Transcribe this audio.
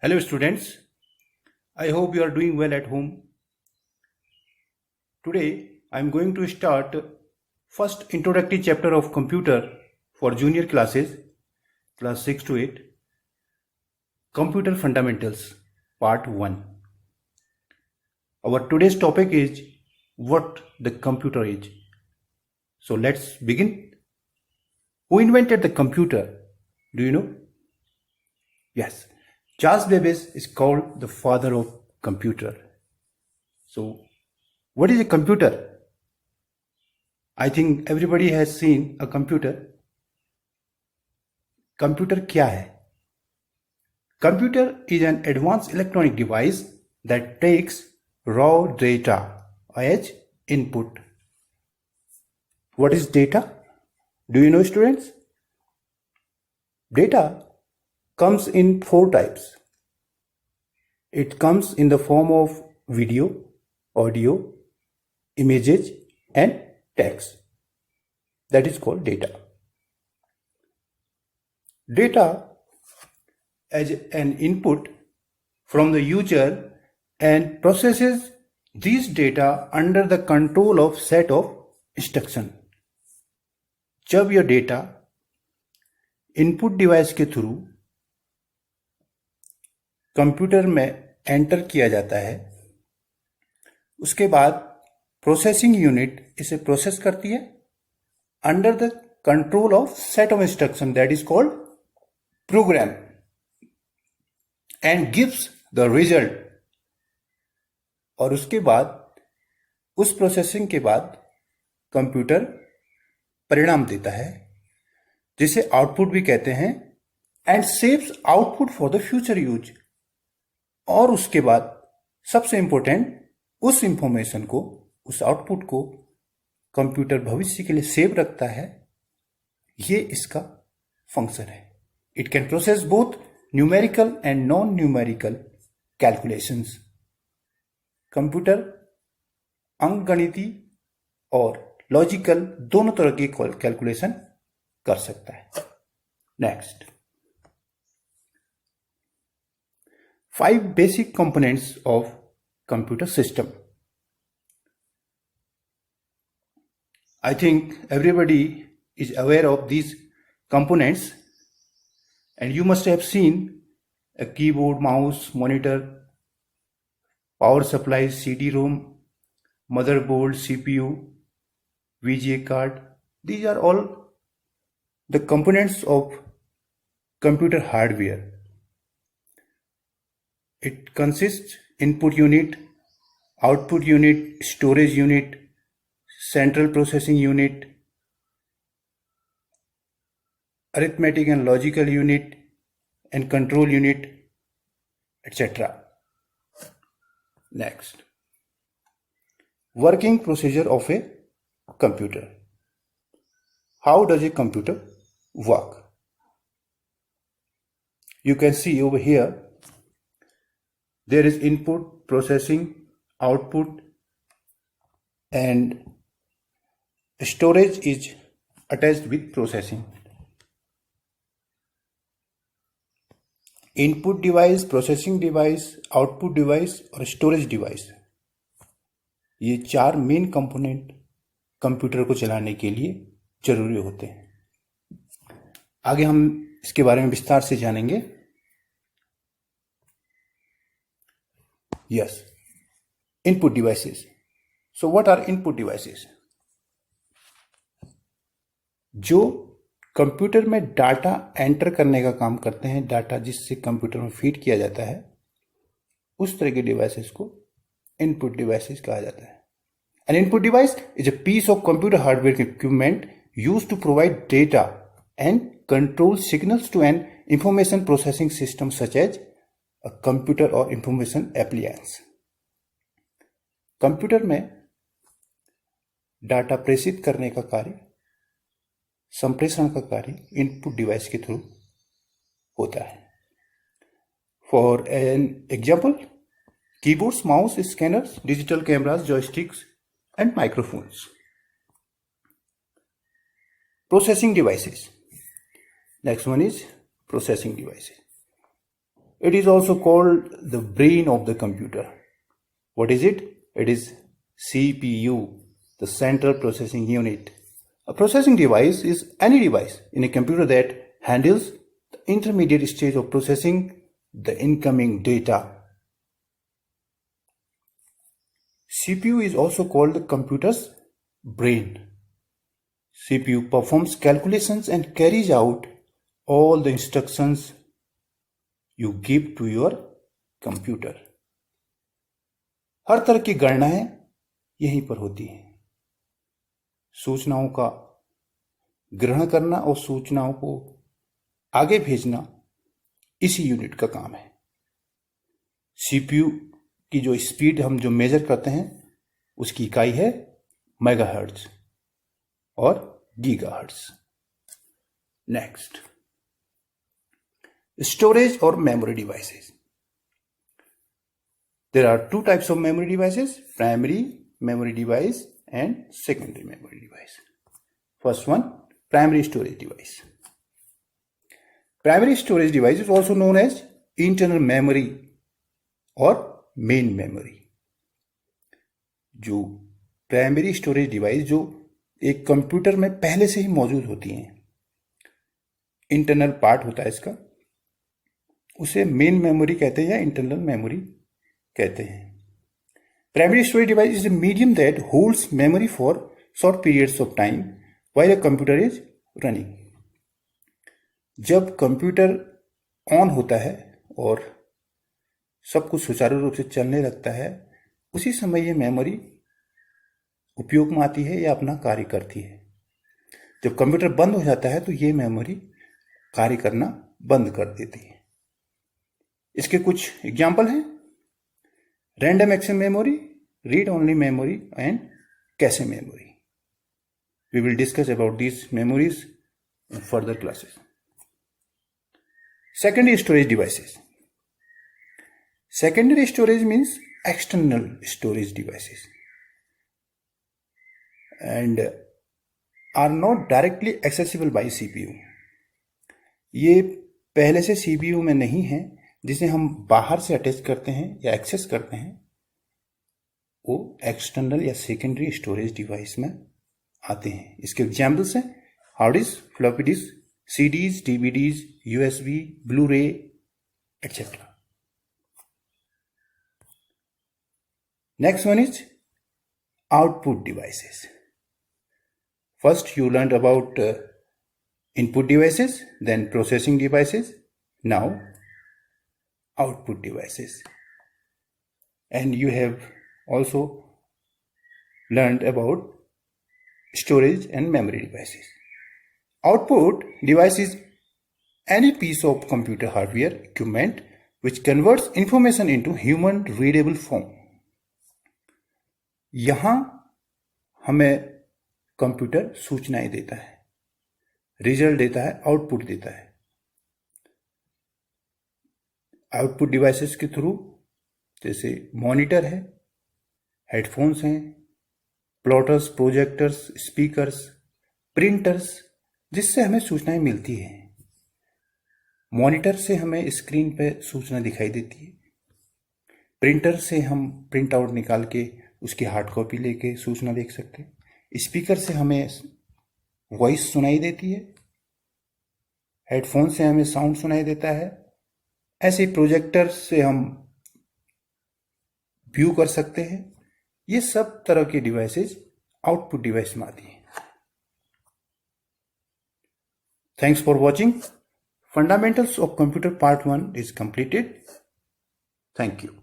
Hello students, I hope you are doing well at home. Today I am going to start first introductory chapter of computer for junior classes, class 6 to 8, Computer Fundamentals, part 1. Our today's topic is what the computer is. So let's begin. Who invented the computer? Do you know? Yes, Charles Babbage is called the father of computer. So what is a computer? I think everybody has seen a computer. Computer क्या है? Computer is an advanced electronic device that takes raw data as input. What is data? Do you know, students? Data comes in 4 types. It comes in the form of video, audio, images, and text. That is called data. Data as an input from the user and processes these data under the control of set of instruction. जब यह data input device के through computer में enter किया जाता है, उसके बाद processing unit इसे प्रोसेस करती है under the control of set of instruction that is called programme and gives the result. और उसके बाद उस प्रोसेसिंग के बाद कंप्यूटर परिणाम देता है जिसे आउटपुट भी कहते हैं and saves output for the future use. और उसके बाद सबसे इंपॉर्टेंट, उस इंफॉर्मेशन को, उस आउटपुट को कंप्यूटर भविष्य के लिए सेव रखता है. ये इसका फंक्शन है. It can process both numerical and non numerical calculations. Computer अंकगणितीय और लॉजिकल दोनों तरह की कैलकुलेशन कर सकता है. Next, 5 basic components of computer system. I think everybody is aware of these components and you must have seen a keyboard, mouse, monitor, power supply, CD-ROM, motherboard, CPU, VGA card. These are all the components of computer hardware. It consists input unit, output unit, storage unit, central processing unit, arithmetic and logical unit, and control unit, etc. Next, working procedure of a computer. How does a computer work? You can see over here there is input, processing, output, and storage is attached with processing. Input device, processing device, output device और storage device, ये 4 main component computer को चलाने के लिए जरूरी होते हैं. आगे हम इसके बारे में विस्तार से जानेंगे. Yes, input devices. So what are input devices? जो कंप्यूटर में डाटा एंटर करने का काम करते हैं, डाटा जिससे कंप्यूटर में फीड किया जाता है, उस तरह के डिवाइसेस को इनपुट डिवाइसेस कहा जाता है. An input device is a piece of computer hardware equipment used to provide data and control signals to an information processing system such as a computer or information appliance. Computer में data प्रेषित करने का कार्य, संप्रेषण का कार्य input device के through होता है. For an example, keyboards, mouse, scanners, digital cameras, joysticks and microphones. Processing devices. Next one is processing devices. It is also called the brain of the computer. What is it? It is CPU, the central processing unit. A processing device is any device in a computer that handles the intermediate stage of processing the incoming data. CPU is also called the computer's brain. CPU performs calculations and carries out all the instructions you give to your computer. हर तरह की गणनाएं यहीं पर होती हैं. सूचनाओं का ग्रहण करना और सूचनाओं को आगे भेजना इसी यूनिट का काम है. सीपीयू की जो स्पीड हम जो मेजर करते हैं उसकी इकाई है मेगाहर्ट्ज और गीगाहर्ट्ज. नेक्स्ट, स्टोरेज और memory devices. There are two types of memory devices: primary memory device and secondary memory device. First one, primary storage device. Primary storage device is also known as internal memory or main memory. जो primary storage device जो एक computer में पहले से ही मौजूद होती हैं, internal part होता है इसका, उसे मेन मेमोरी कहते हैं या इंटरनल मेमोरी कहते हैं. Primary storage device is a medium that holds memory for short periods of time while a computer is running. जब कंप्यूटर ऑन होता है और सब कुछ सुचारू रूप से चलने लगता है, उसी समय ये मेमोरी उपयोग में आती है या अपना कार्य करती है. जब कंप्यूटर बंद हो जाता है तो ये मेमोरी कार्य करना बंद कर देती है. इसके कुछ एग्जाम्पल हैं: random access memory, read only memory and cache memory. We will discuss about these memories in further classes. Secondary storage devices. Secondary storage means external storage devices and are not directly accessible by CPU. ये पहले से CPU में नहीं है, जिसे हम बाहर से अटैच करते हैं या एक्सेस करते हैं, वो एक्सटर्नल या सेकेंडरी स्टोरेज डिवाइस में आते हैं. इसके एग्जाम्पल्स हैं hard disk, floppy disk, CDs, DVDs, USB, blu ray etcetera. Next one is output devices. First you learned about input devices, then processing devices, now output devices, and you have also learned about storage and memory devices. Output device is any piece of computer hardware equipment which converts information into human readable form. यहां हमें computer सूचनाएं देता है, result देता है, output देता है. Output devices के थ्रू जैसे मॉनिटर है, हेडफोन्स हैं, प्लॉटर्स, प्रोजेक्टर्स, स्पीकर्स, प्रिंटर्स, जिससे हमें सूचनाएं मिलती हैं. मॉनिटर से हमें स्क्रीन पे सूचना दिखाई देती है. प्रिंटर से हम प्रिंट आउट निकाल के उसकी हार्ड कॉपी लेके सूचना देख सकते हैं. स्पीकर से हमें वॉइस सुनाई देती है. हेडफोन से हमें साउंड सुनाई देता है. ऐसे प्रोजेक्टर से हम व्यू कर सकते हैं. ये सब तरह के डिवाइसेस आउटपुट डिवाइस में आती हैं. Thanks for watching. Fundamentals of computer part 1 is completed. Thank you.